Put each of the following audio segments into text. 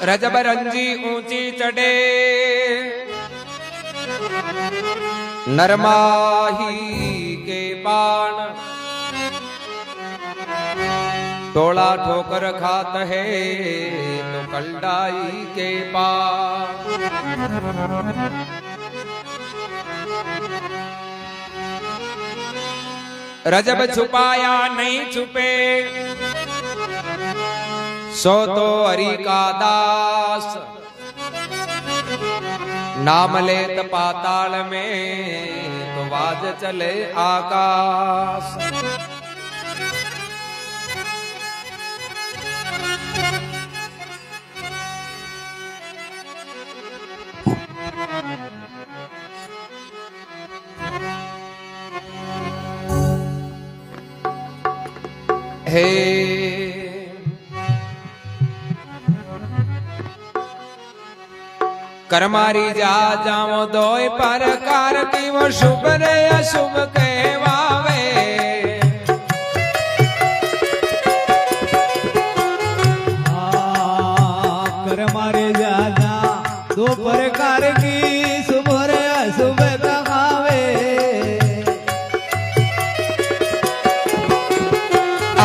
रजब रंजी ऊंची चढ़े नरमाही के पान टोला ठोकर खात है तो कलडाई के पान। रजब छुपाया नहीं छुपे सो तो हरि का दास नाम लेत पाताल में तो बाज चले आकाश। हे करमारी जा जाओ दोय प्रकार की वो शुभ रे अशुभ कहवावे। करमारी जा जा दो प्रकार की शुभ रे अशुभ कहावे।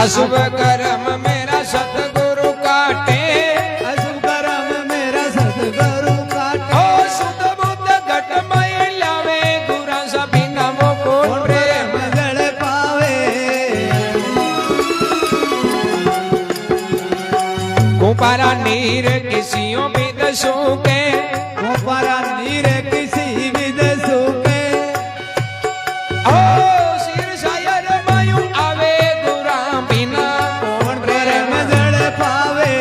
अशुभ कर्म मेरा सतगुरु काटे अशुभ कर्म मेरा सतगुरु काटे। ओ सुध बुद्ध घट मय लावे गुरा सभी नमो को प्रेम जल पावे। कुपारा नीर किसियों भी दसों के कुपारा नीर किसी भी दसों के। ओ सिर शायर मायू आवे गुरा बिना कौन प्रेम जल पावे।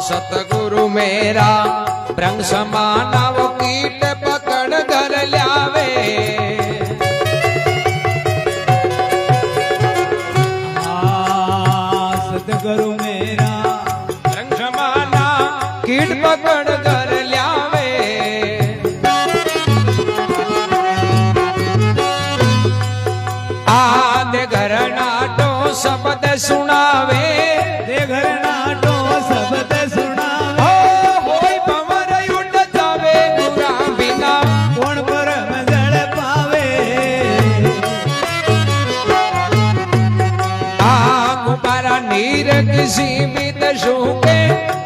सतगुरु मेरा ब्रह्म समाना वो कीट पकड़ कर ल्यावे। सतगुरु मेरा ब्रह्म समाना कीट पकड़ कर ल्यावे। आदे घर नाटो शब्द सुनावे दे घर नाटो शब्द सुनावे। ओ होय पवर उठ जावे गुरा बिना कौन परम जल पावे। आ कुपारा नीर किसी भी दशों के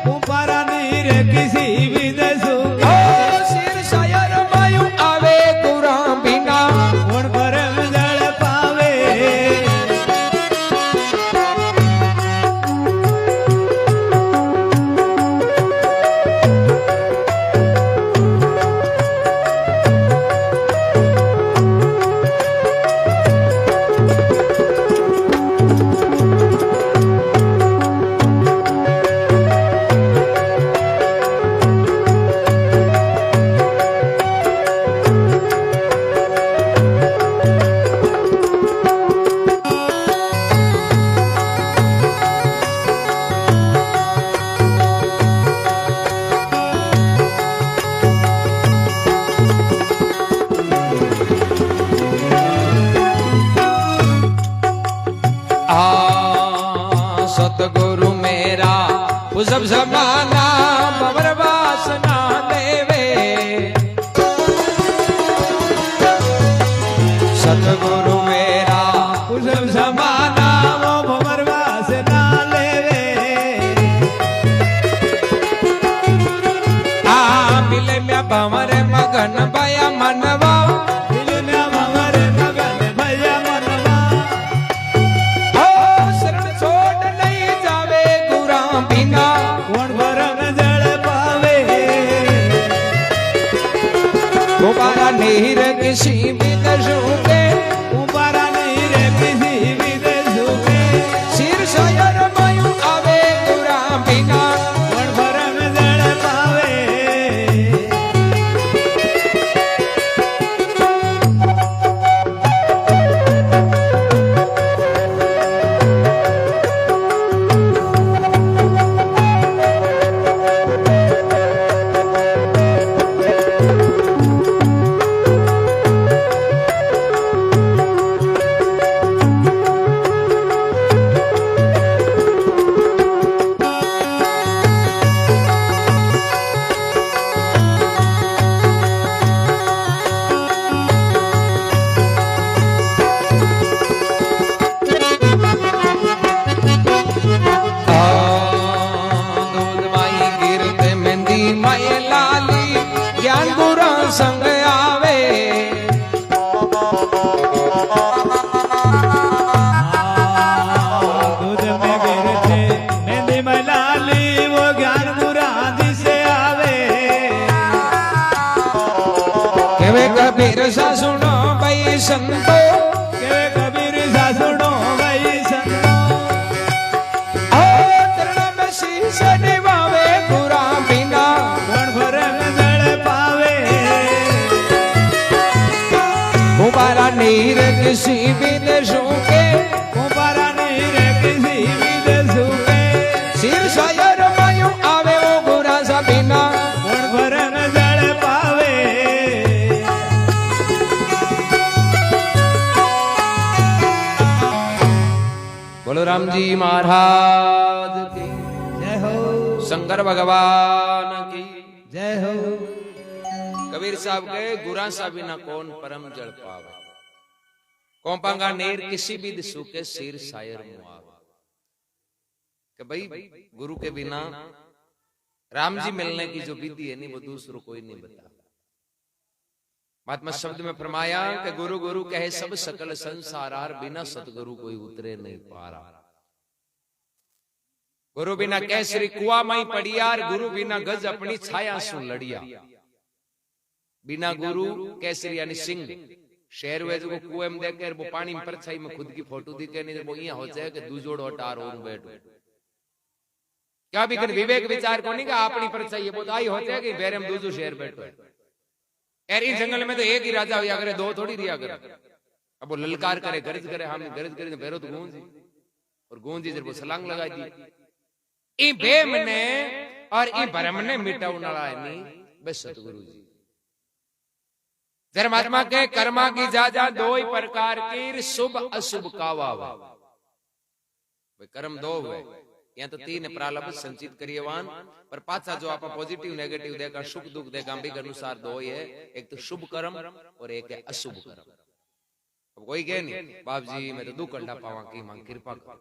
कुपारा नीर किसी भी दसों ओ के। सिर शायर मायू आवे गुरा बिना कौन परम जल पावे। सतगुरु मेरा सब समाना पवर वासना देवे। सतगुरु मेरा कुशल समाना वो भवर वासना लेवे। आ मिले में भंवर मगन भया मनवा दिलना भवर मगन भया मनवा। ओ शरण छोड़ नहीं जावे गुरा बिना कौन परम जल संतो के कबीर सासुनो भाई संतो ओ चरण में शीश निभावे गुरा बिना कोण भरन जल पावे कुमारा नीर किसी बिन सूखे कुंभारा नीर किसी विद सुखे सिर शायर मायू आवे वो गुरा सा बिना कोण भरन जल पावे बोलो राम जी महाराज की जय हो शंकर भगवान की जय हो कबीर साहब के गुरा सा बिना कौन परम जल पावे कोंपांगा नीर किसी भी दिसू के सिर शायर मुआवे कि भाई गुरु के बिना राम जी मिलने की जो विधि है नहीं वो दूसरों कोई नहीं बता। महात्मा शब्द में फरमाया कि गुरु गुरु कहे सब सकल संसार बिना सतगुरु कोई उतरे नहीं पारा। गुरु बिना कैसरी कुआ माई पड़ियार गुरु बिना गज अपनी छाया सु लड़िया। बिना गुरु कैसरी यानी सिंह शेर वे जो कुएं में देखे वो पानी में परछाई में खुद की फोटो दिखे नहीं वो यहाँ हो जाए कि दूजोड़ हटार और बैठो क्या भी कर विवेक विचार को नहीं का अपनी परछाई वो आई होते कि बेरे में दूजो शेर बैठो यार इस जंगल में तो एक ही राजा हुआ करे दो थोड़ी दिया करे। अब वो ललकार करे गरज करे हम गरज करे बेरो तो गूंजी और गूंजी जब वो सलांग लगा दी ई बेम ने और ई भरम ने मिटाऊ नड़ा नहीं बस सतगुरु जी धर्मात्मा के कर्मा की जा दो ही प्रकार की शुभ अशुभ कावा कर्म दो हुए या तो तीन प्रारब्ध संचित करिएवान पर पांचा जो आप पॉजिटिव नेगेटिव देगा सुख दुख देगा अंबिक अनुसार दो ही है एक तो शुभ कर्म और एक है अशुभ कर्म। अब कोई कहे नहीं बाप जी मैं तो दुख अंडा पावा की मांग कृपा कर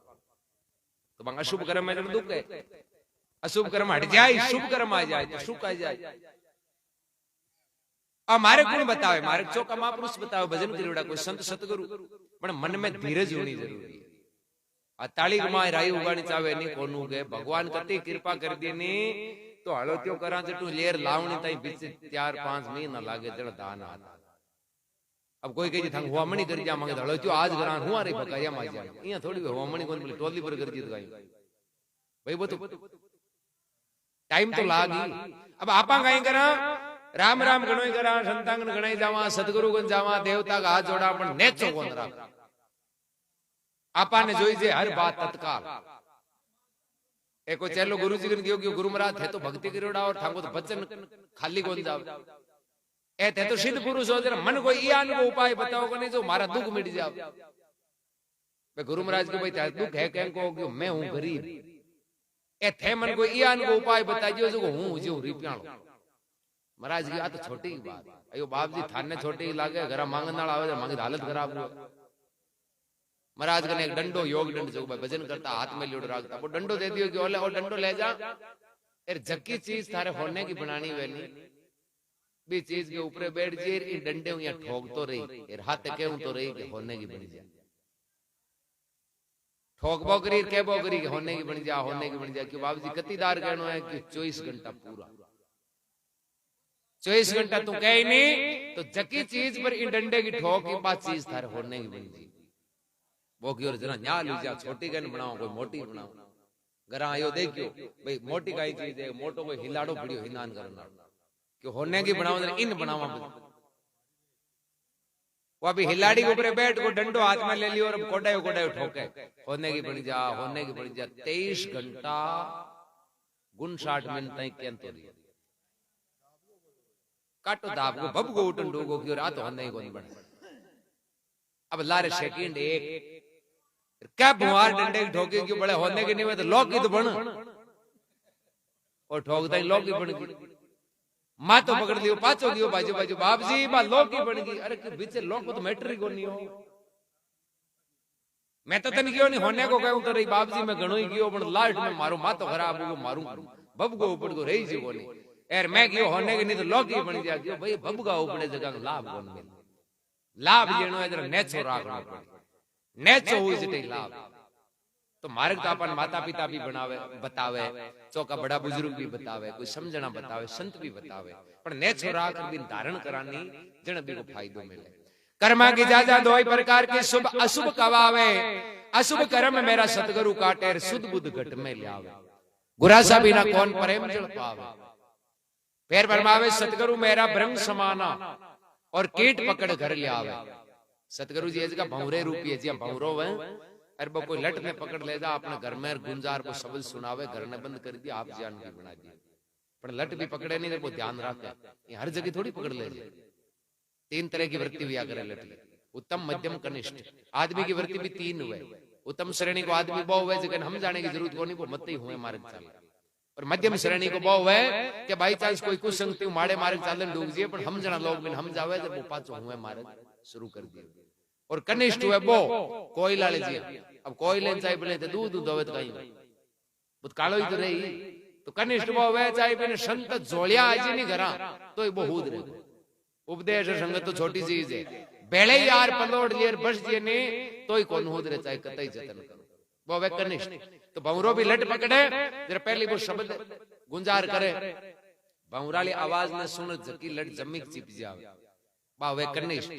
तो मांग अशुभ कर्म में दुख है अशुभ कर्म हट जाए शुभ कर्म आ जाए तो सुख आ जाए। हमारे गुण बतावे मारे चौका महापुरुष बतावे भजन करेड़ा कोई संत सतगुरु पण मन में धीरज होनी जरूरी है। आ ताली माय राई उगानी चावे नहीं कोनु के भगवान कति कृपा कर दी नी तो हलो त्यो करा जटू लेर लावणी ताई बीच 4-5 महीना लागे जड़ दान आ। अब कोई कहे थंग होमणी कर जा मांगे हलो त्यो आज करा हुआ रे बकाया मा जा इया थोड़ी होमणी कोन बोले टोली पर कर जीत गई भाई वो तो टाइम तो लागी। अब आपा काई करा राम राम गणोई करा संतांगन गणाई जावा सतगुरु गण जावा देवता का हाथ जोड़ा पण नेचो कोन राख आपा ने जोई जे हर बात तत्काल एको चेलो गुरुजी गण गयो गुरु महाराज थे तो भक्ति करोड़ा और थांगो तो वचन खाली कोन जाव ए थे तो सिद्ध पुरुष हो जरा मन को इयान को उपाय बताओ को नहीं जो मारा दुख मिट जाव बे गुरु महाराज के भाई दुख है कें को कि मैं हूं गरीब ए थे मन को इयान को उपाय बताइयो जो हूं जो रिप्याणो महाराज की बात छोटी बात अयो बाप जी थाने छोटी लागे घर मांगनाल आवे मांगे हालत खराब हो। महाराज कने एक डंडो योग डंड जो भजन करता हाथ में लियोड़ रखता वो डंडो दे दियो कि ओले और डंडो ले जा यार जक्की चीज थारे होने की बनानी वेनी भी चीज के ऊपर बैठ जे इन डंडे यहाँ ठोक तो रही यार हाथ के तो रही कि होने की बन जा ठोक बोकरी के बोकरी के होने की बन जा क्यों बाबू जी कतीदार कहनो है कि 24 घंटा पूरा 24 घंटा तू कहे नहीं तो जकी चीज पर इन डंडे की ठोक की बात चीज थारे होने की बन जी वो की ओर जरा न्या लीजा छोटी गन बनाओ कोई मोटी बनाओ घर आयो देखियो भाई मोटी काई चीज है मोटो कोई हिलाड़ो पड़ियो हिनान करना क्यों होने की बनाओ इन बनावा वो अभी हिलाड़ी के ऊपर बैठ को डंडो हाथ में ले लियो और कोडायो ठोके होने की बन जा 23 घंटा 59 मिनट तक केंतो रही काटो दाब को बब को उठन डोगो की रात होने को नहीं बने। अब लारे सेकंड एक क्या बुआर डंडे ठोके क्यों बड़े होने के नहीं हुए तो लोग की तो बन और ठोकता ही लोग की बन गई मां तो पकड़ लियो पाचो गयो बाजू बाजू बाप जी बा लोग की बन गई। अरे बीच लोग को तो मैटर को नहीं हो मैं तो तन गयो नहीं होने को कहूं तो रही बाप जी मैं घणो ही गयो पण लास्ट में मारो मां तो खराब हो मारू बब को ऊपर को रही जी बोली यार मैं गयो होने के नहीं तो लोग की बन जा गयो भाई बबगा ऊपर जगह लाभ कोन मिल लाभ जेनो है जरा नेचो राखना पड़े नेचो हुई जटे लाभ तो मार्ग तो अपन माता पिता भी बनावे बतावे चौका बड़ा बुजुर्ग भी बतावे कोई समझना बतावे संत भी बतावे पर नेचो राख दिन धारण करानी जण भी को फायदो मिले। कर्मा की जाजा दो प्रकार के शुभ अशुभ कवावे, अशुभ कर्म मेरा सतगुरु काटे, सुध बुद्ध घट में लियावे। गुरासा बिना कौन प्रेम जल पावे। पैर फरमावे सतगुरु मेरा ब्रह्म समाना, और कीट पकड़ घर लियावे। सतगुरु जी इसका भंवरे रूपी है, जी भंवरो है, अरे वो कोई लट में पकड़ ले जा अपने घर में गुंजार को शब्द सुनावे, घर ने बंद कर दिया, आप जान की बना दिया। पर लट भी पकड़े नहीं, वो ध्यान रखे, हर जगह थोड़ी पकड़ ले। तीन तरह की वृत्ति भी आकर लट, उत्तम मध्यम कनिष्ठ। आदमी की वृत्ति भी तीन हुए। उत्तम श्रेणी को आदमी बहु हुए, लेकिन हम जाने की जरूरत को नहीं, वो मत ही हुए मार्ग चाल। और मध्यम श्रेणी को बहु है कि बाई चांस कोई कुछ संगति माड़े मार्ग चालन डूब जाए, पर हम जना लोग बिन हम जावे जब वो पांचों हुए मार्ग शुरू कर दिए। और कनिष्ठ हुए वो कोयला ले जी, अब कोयले चाहे बोले तो दूध दोवे तो कहीं बुत कालो ही तो रही। तो कनिष्ठ वो हुए चाहे बिन संत जोड़िया आज नहीं घरा तो वो हूद रहे। उपदेश संगत तो छोटी चीज है, बेले यार पलोड़ लियर बस दिए ने तो ही कौन हूद रहे, चाहे कतई जतन करो, वो वे कनिष्ठ। तो भंवरो भी लट पकड़े, जरा पहले वो शब्द गुंजार करे, भंवराली आवाज ने सुन जकी लट जमीक चिप जावे, बा वे कनिष्ठ।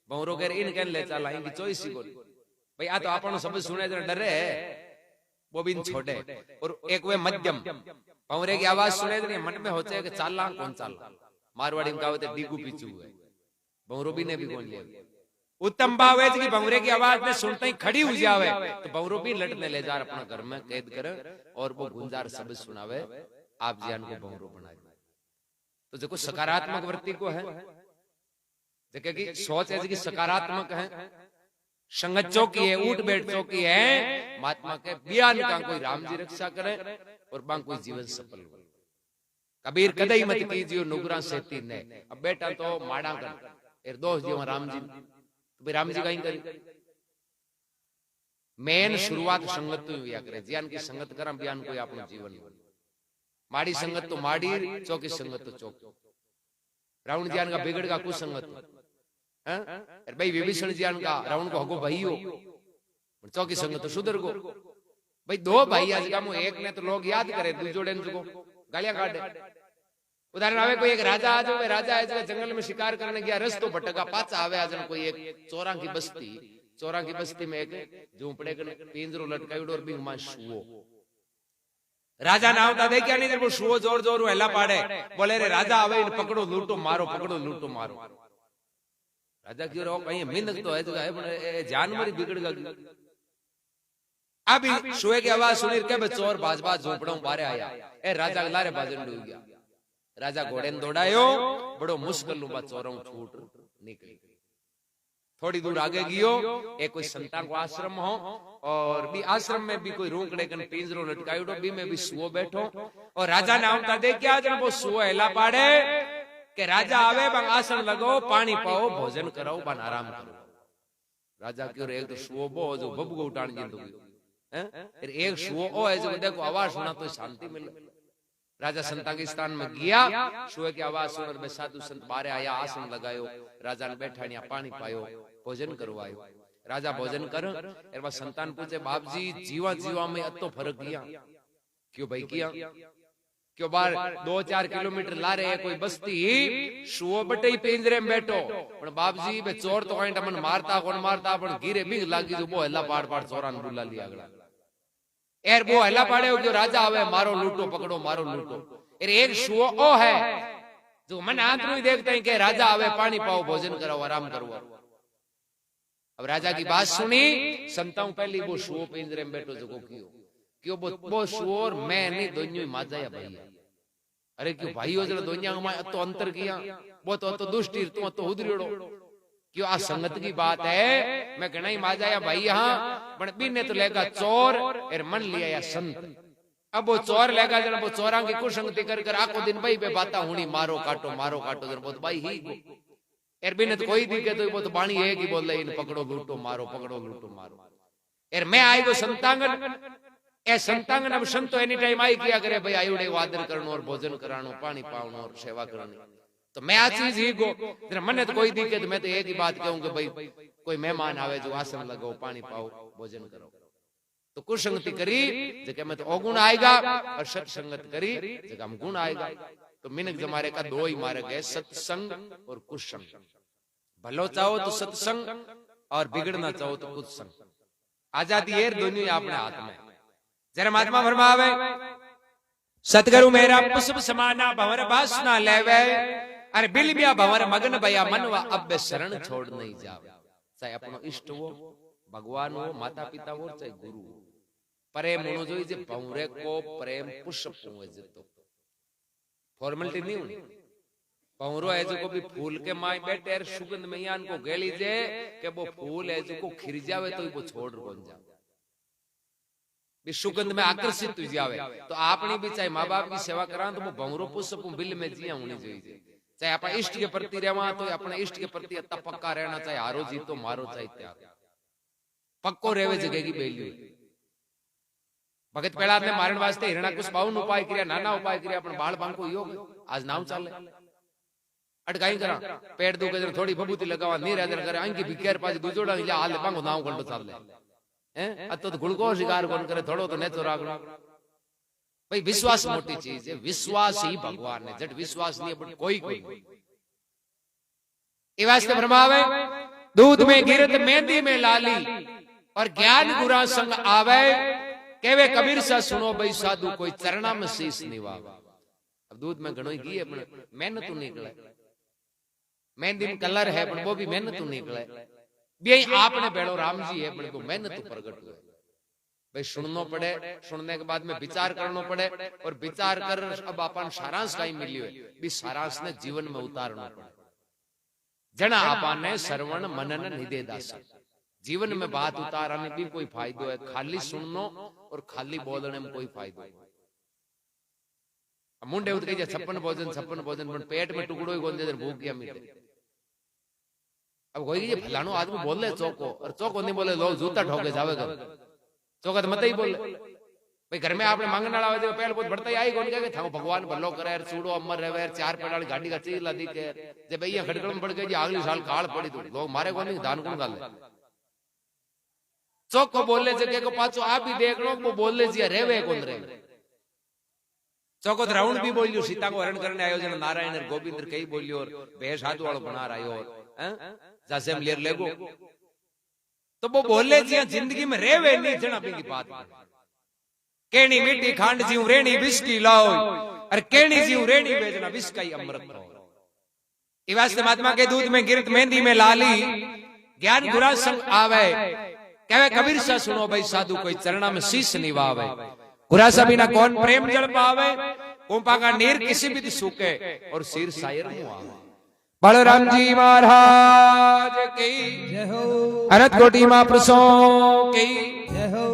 भंवरो कह इन कह ले चला इनकी चॉइस ही बोली भाई आ तो आपनो शब्द सुने जरा डरे, वो भी छोड़े। और एक वे मध्यम, भंवरे की आवाज सुने तो मन में होते है कि चाला कौन चाला, मारवाड़ी में कहावत है डीगू पीछू है, भंवरो भी ने भी कौन लिया। उत्तम भाव है कि भंवरे की आवाज ने सुनते ही खड़ी हो जावे, तो भंवरो भी लट में ले जा अपना घर में कैद करे और वो गुंजार शब्द सुनावे, आप जान को भंवरो बनाए। तो देखो सकारात्मक वृत्ति को है, देखिए कि सोच है कि सकारात्मक है, संगत चौकी है, उठ बैठ चौकी है, महात्मा के बयान का कोई राम जी रक्षा करे और बांग कोई जीवन सफल हो। कबीर कदई मत कीजियो नुगरा से तीन ने, अब बेटा तो माड़ा कर दोष जीव राम जी, तो भाई राम जी कहीं करी मेन शुरुआत संगत तो हुआ करे, ज्ञान की संगत करा बयान कोई अपना जीवन माड़ी संगत तो माड़ी, चौकी संगत तो चौक। रावण ज्ञान का बिगड़ का कुछ संगत भाई विभीषण ज्ञान का रावण को हगो भाई हो, चौकी संगत तो सुधर को भाई दो भाई आज का एक ने तो लोग याद करे, दूसरे को गालियां काटे। उदाहरण आवे कोई एक राजा आज हो, राजा आज जंगल में शिकार करने गया, रस्तो भटका, पाचा आवे आज कोई एक चोरा की बस्ती में एक झूंपड़े के पिंजरो लटकायो और बिंग मां शुओ। राजा ना होता देखिया नहीं, वो शुओ जोर जोर हेला पाड़े, बोले रे राजा आवे पकड़ो लूटो मारो, पकड़ो लूटो मारो। राजा क्यों रहो कहीं मिनक तो है जानवर बिगड़ गया। अब शुए की आवाज सुनी के चोर बाज झोपड़ों बारे आया, ए राजा लारे बाजन डूब गया। राजा घोड़े ने दौड़ायो, बड़ो मुश्किल लुबा चोरों छूट निकली। थोड़ी दूर आगे गियो, एक कोई संतान को आश्रम हो, और भी आश्रम में भी कोई रोकड़े कन पिंजरो लटकायो बी में भी सुओ बैठो, और राजा नाम था देख क्या जन वो सुओ हेला पाड़े के राजा आवे बंग आसन लगो, पानी पाओ, भोजन कराओ, बन आराम करो। राजा क्यों एक तो सुओ बो जो बबगो उठान जिंदगी एक शुओ ओ है जो देखो आवाज सुना तो शांति मिले। राजा संता के स्थान में गया, शुए की आवाज सुनकर बे साधु संत बारे आया, आसन लगायो, राजा ने बैठानिया पानी पायो, भोजन करवायो। राजा भोजन कर और वह संतान पूछे बाप जी जीवा में अतो फर्क किया क्यों भाई किया क्यों बार 2-4 किलोमीटर ला रहे कोई बस्ती शुओ बटे ही पिंजरे में बैठो, पर बाप जी बे चोर तो कहीं मन मारता कौन मारता पण गिरे बिग लागी जो वो हल्ला पाड़ चोरान बुला लिया अगला एर वो हल्ला पाड़े हो, जो राजा आवे मारो लूटो पकड़ो मारो लूटो। एर एक शुओ ओ है जो मन आंतरू ही देखते हैं कि राजा आवे पानी पाओ, भोजन कराओ, आराम करो। अब राजा की बात सुनी, संताओं पहली वो शुओ पिंजरे में बैठो जो क्यों वो शुओ और मैं नहीं दोनों माजाया भाई। अरे क्यों भाई हो जरा दोनों में तो अंतर किया, वो तो दुष्टि तुम तो उधरियो क्यों आ संगत की बात है। मैं कहना ही माजाया भाई यहाँ पण बीने तो लेगा चोर और मन लिया या संत। अब वो चोर लेगा जरा वो चोरा की कुसंगति कर आको दिन भाई पे बाता हुनी मारो काटो जरा बहुत भाई ही एर बीने तो कोई दिखे तो वो तो बाणी है कि बोल इन पकड़ो लूटो मारो एर मैं आई वो संतांगन ए संतांगन अब संतो एनी टाइम आई किया करे भाई आयुड़े आदर करनो और भोजन करानो पानी पावनो और सेवा करनी। तो मैं आ चीज ही गो मने तो कोई दिक्कत, मैं तो एक ही बात कहूं कि भाई कोई मेहमान आवे जो आसन लगाओ पानी पाओ भोजन करो। तो कुसंगति करी जगह में तो अवगुण आएगा और सत्संगत करी जगह में गुण आएगा। तो मिनक जमारे का दो ही मार्ग है, सत्संग और कुसंग। भलो चाहो तो सत्संग और बिगड़ना चाहो तो कुत्संग। आजादी है दोनों अपने हाथ में। जरा महात्मा फरमावे सतगुरु मेरा पुष्प समाना भंवर वासना लेवे अरे बिलबिया भंवर मगन भया मनवा अब शरण छोड़ नहीं जावे। चाहे अपनो इष्ट हो, भगवान हो, माता पिता हो, चाहे गुरु हो, प्रेम होनो जोईए जे भंवरे को प्रेम पुष्प होवे जतो फॉर्मेलिटी नहीं होनी। भंवरो है जो को भी फूल के माय बैठे यार सुगंध में यान को गेली जे के वो फूल है जो को खिर जावे तो वो छोड़ कौन जावे भी सुगंध में आकर्षित हो जावे। तो आपने भी चाहे माँ बाप की सेवा करा तो वो भंवरो पुष्प बिल में जिया होनी चाहिए। चाहे अपने इष्ट के प्रति रहवा तो अपने इष्ट के प्रति अत्ता पक्का रहना, चाहे हारो जीतो मारो चाहे त्याग पक्को रेवे जगह की बेली। भगत प्रहलाद ने मारण वास्ते हिरण्याकुश 52 उपाय किया, नाना उपाय किया, अपन बाल बांको योग आज नाम चाले अटकाई करा पेट दुखे जरा थोड़ी बबूती लगावा नीर आदर करे अंकी भिखेर पास दूजोड़ा ले हाल बांको नाम कंडो चाले हैं अतो तो गुड़को शिकार कौन करे थोड़ो तो नेचो रागनो। भाई विश्वास मोटी चीज है, विश्वास ही भगवान है। जट विश्वास नहीं है कोई कोई ये वास्ते फरमावे दूध में गिरत मेहंदी में लाली और ज्ञान गुरा संग आवे केवे कबीर सा सुनो भाई साधु कोई चरणा में शीश निवावे। अब दूध में घणो घी है पण मेहनत निकले, मेहंदी में कलर है पण वो भी मेहनत निकले। बे आपने बेड़ो राम जी है पण वो मेहनत प्रकट हुए। भाई सुननो पड़े, सुनने के बाद में विचार करना पड़े और विचार कर अब अपन सारांश कहीं मिली हुए भी सारांश ने जीवन में उतारना पड़े। जना आपन ने श्रवण मनन निधे दास जीवन में बात उतारने भी कोई फायदो है, खाली सुननो और खाली बोलने में कोई फायदो नहीं। मुंडे उठ गई 56 भोजन पर पेट में टुकड़ो ही गोंदे भूख गया मिटे। अब कोई ये फलानो आदमी बोल ले चौको और चौको नहीं बोले लो जूता ठोके जावेगा चौका तो मत ही बोले। भाई घर में आपने मांगने वाला हो पहले बहुत बढ़ता ही आई कौन क्या था भगवान भलो करे यार चूड़ो अमर रहे यार 4 पैड़ वाली गाड़ी का चीज ला दी के जब भैया खड़गड़ में पड़ गई अगले साल काल पड़ी तो लोग मारे कौन नहीं दान कौन गाले चौक को बोलने जगह को पाचो आप भी देख लो वो बोलने जी रेवे कौन रे चौको रावण भी बोलियो सीता को हरण करने आयोजन नारायण और गोविंद कई बोलियो और भेष हाथ वालों बना रहा और जैसे हम लेर लेगो तो वो बोले जी जिंदगी में रेवे नहीं जना की बात केनी मिट्टी खांड जी रेणी बिस्की लाओ और केनी जी रेणी बेचना बिस्का अमृत ये वास्ते महात्मा के दूध में गिरत मेहंदी में लाली ज्ञान गुरा संग आवे कहवे कबीर सा सुनो भाई साधु कोई चरणा में शीश निवावे गुरासा बिना कौन प्रेम जल पावे कुंपा का नीर किसी भी सूखे और सिर सायर मुंह आवे। बलराम जी महाराज की जय हो, अनंत कोटि महापुरुषों की जय हो।